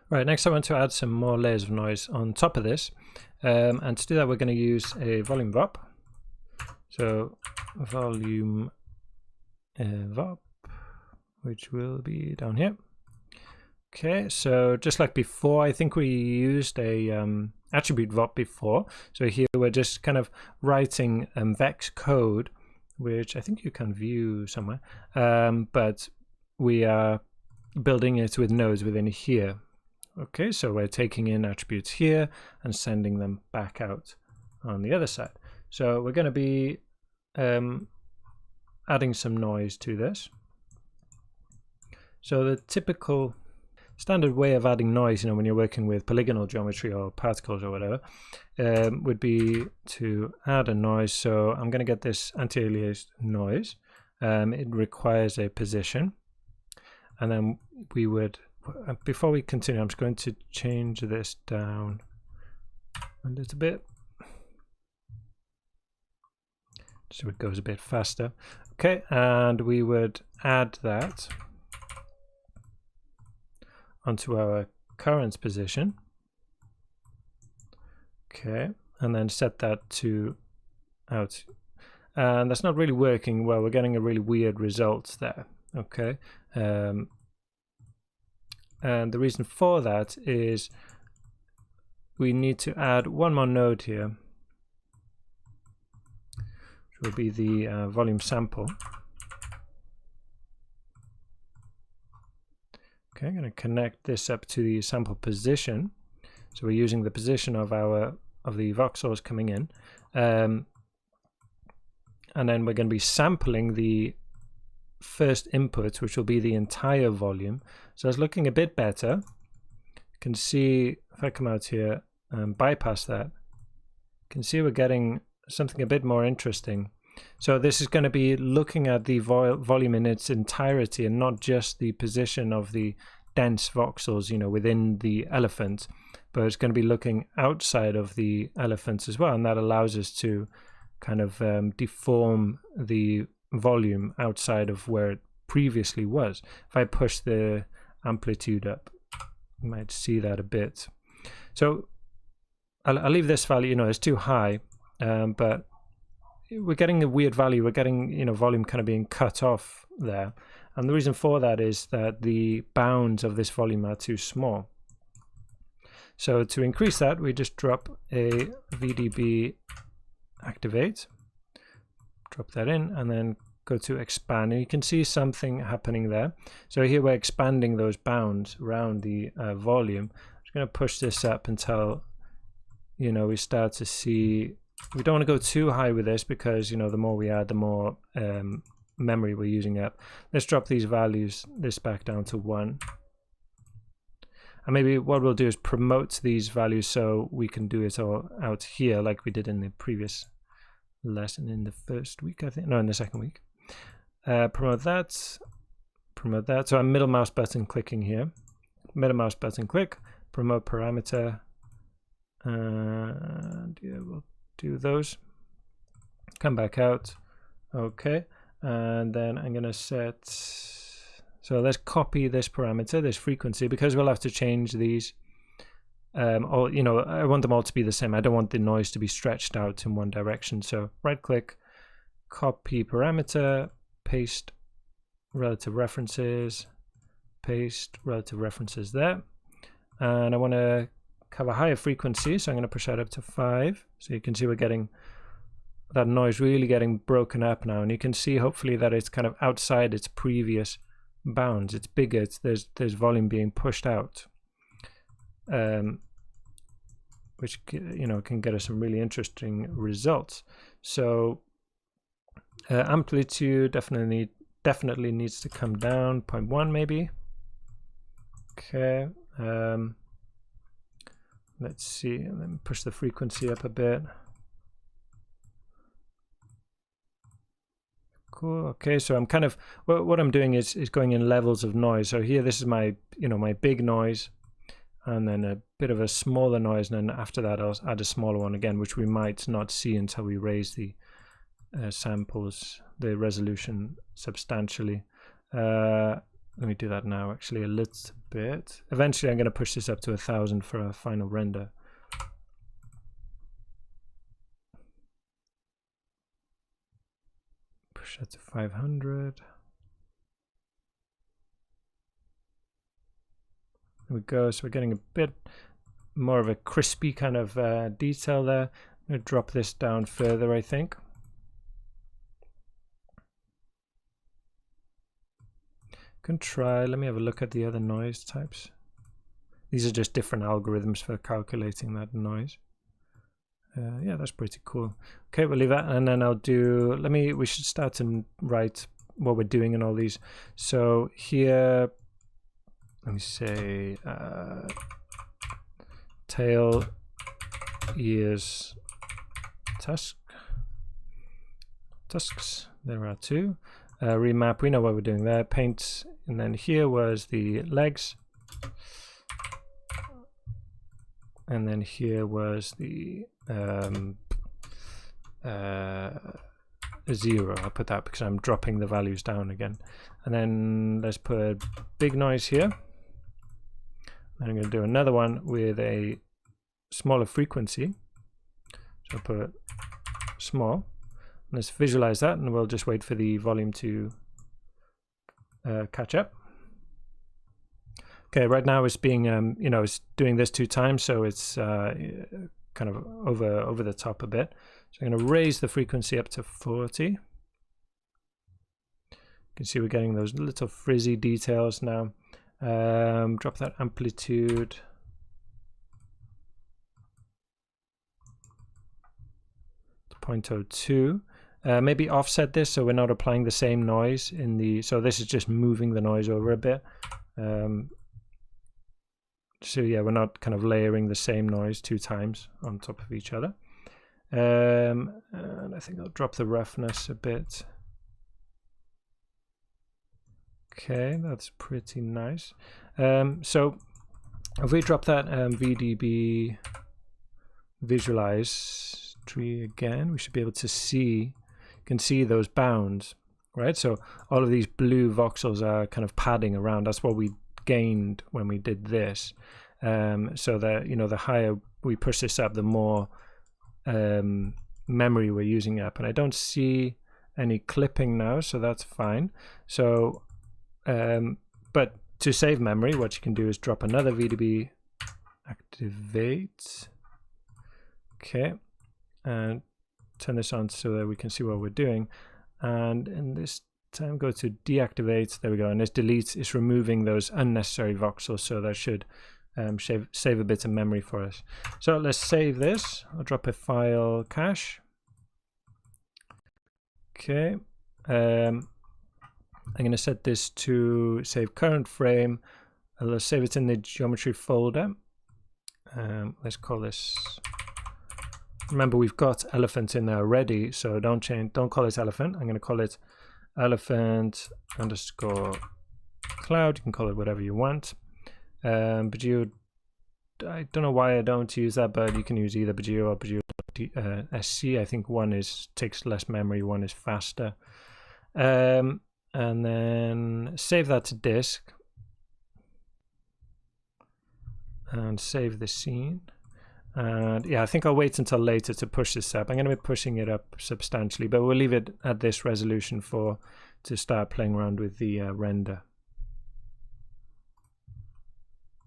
Right, next I want to add some more layers of noise on top of this. And to do that, we're going to use a volume VOP. So volume VOP, which will be down here. Okay, so just like before, I think we used a attribute VOP before. So here we're just kind of writing VEX code, which I think you can view somewhere, but we are building it with nodes within here. Okay, so we're taking in attributes here and sending them back out on the other side. So we're going to be adding some noise to this. So the typical standard way of adding noise, when you're working with polygonal geometry or particles or whatever, would be to add a noise. So I'm going to get this anti-aliased noise. It requires a position, and then we would, before we continue, I'm just going to change this down a little bit so it goes a bit faster. Okay, and we would add that onto our current position. Okay, and then set that to out. And that's not really working well. We're getting a really weird result there. Okay, and the reason for that is we need to add one more node here, which will be the volume sample. Okay, I'm going to connect this up to the sample position. So we're using the position of the voxels coming in, and then we're going to be sampling the first input, which will be the entire volume. So it's looking a bit better. You can see if I come out here and bypass that, you can see we're getting something a bit more interesting. So this is going to be looking at the volume in its entirety and not just the position of the dense voxels, within the elephant, but it's going to be looking outside of the elephants as well, and that allows us to kind of deform the volume outside of where it previously was. If I push the amplitude up, you might see that a bit. So I'll leave this value, it's too high, but we're getting a weird value. We're getting, volume kind of being cut off there. And the reason for that is that the bounds of this volume are too small. So to increase that, we just drop a VDB activate, drop that in, and then go to expand. And you can see something happening there. So here we're expanding those bounds around the volume. I'm just going to push this up until, we start to see. We don't want to go too high with this because, the more we add, the more memory we're using up. Let's drop these values, this back down to 1. And maybe what we'll do is promote these values so we can do it all out here like we did in the previous lesson in the first week, I think. No, in the second week. Promote that. So I'm middle mouse button clicking here. Middle mouse button click. Promote parameter. And yeah, we'll do those. Come back out. Okay. And then I'm going to set. So let's copy this parameter, this frequency, because we'll have to change these. I want them all to be the same. I don't want the noise to be stretched out in one direction. So right click, copy parameter, paste relative references, paste relative references there. And I want to have a higher frequency, so I'm going to push that up to 5. So you can see we're getting that noise really getting broken up now. And you can see hopefully that it's kind of outside its previous bounds. It's bigger. There's volume being pushed out. Which can get us some really interesting results. So amplitude definitely needs to come down 0.1 maybe. Okay. Let's see. Let me push the frequency up a bit. Cool. Okay. So I'm kind of what I'm doing is going in levels of noise. So here, this is my my big noise. And then a bit of a smaller noise, and then after that I'll add a smaller one again, which we might not see until we raise the samples, the resolution substantially. Let me do that now, actually, a little bit. Eventually, I'm going to push this up to 1000 for a final render. Push that to 500. There we go. So we're getting a bit more of a crispy kind of detail there. I'm going to drop this down further, I think. Can try. Let me have a look at the other noise types. These are just different algorithms for calculating that noise. Yeah, that's pretty cool. Okay, we'll leave that, and then I'll do. We should start to write what we're doing in all these. So here, let me say tail, ears, tusks. There are two. Remap, we know what we're doing there. Paint, and then here was the legs, and then here was the 0. I'll put that because I'm dropping the values down again. And then let's put big noise here. And I'm going to do another one with a smaller frequency. So I'll put small. Let's visualize that, and we'll just wait for the volume to catch up. Okay, right now it's being, it's doing this 2 times, so it's kind of over the top a bit. So I'm going to raise the frequency up to 40. You can see we're getting those little frizzy details now. Drop that amplitude. To 0.02. Maybe offset this so we're not applying the same noise in the. So this is just moving the noise over a bit. So yeah, we're not kind of layering the same noise 2 times on top of each other. And I think I'll drop the roughness a bit. Okay, that's pretty nice. So if we drop that VDB visualize tree again, we should be able to see, you can see those bounds, right? So all of these blue voxels are kind of padding around. That's what we gained when we did this. So that, the higher we push this up, the more memory we're using up. And I don't see any clipping now, so that's fine. So but to save memory, what you can do is drop another VDB activate. Okay, and turn this on so that we can see what we're doing. And in this time, go to deactivate. There we go. And this deletes is removing those unnecessary voxels, so that should save a bit of memory for us. So let's save this. I'll drop a file cache. Okay. I'm going to set this to save current frame. Let's save it in the geometry folder. Let's call this. Remember, we've got elephant in there already, so don't call it elephant. I'm going to call it elephant _ cloud. You can call it whatever you want. But I don't know why I don't use that, but you can use either Bajio or Bajio SC. I think one takes less memory, one is faster. And then save that to disk and save the scene. And yeah, I think I'll wait until later to push this up. I'm going to be pushing it up substantially, but we'll leave it at this resolution to start playing around with the render.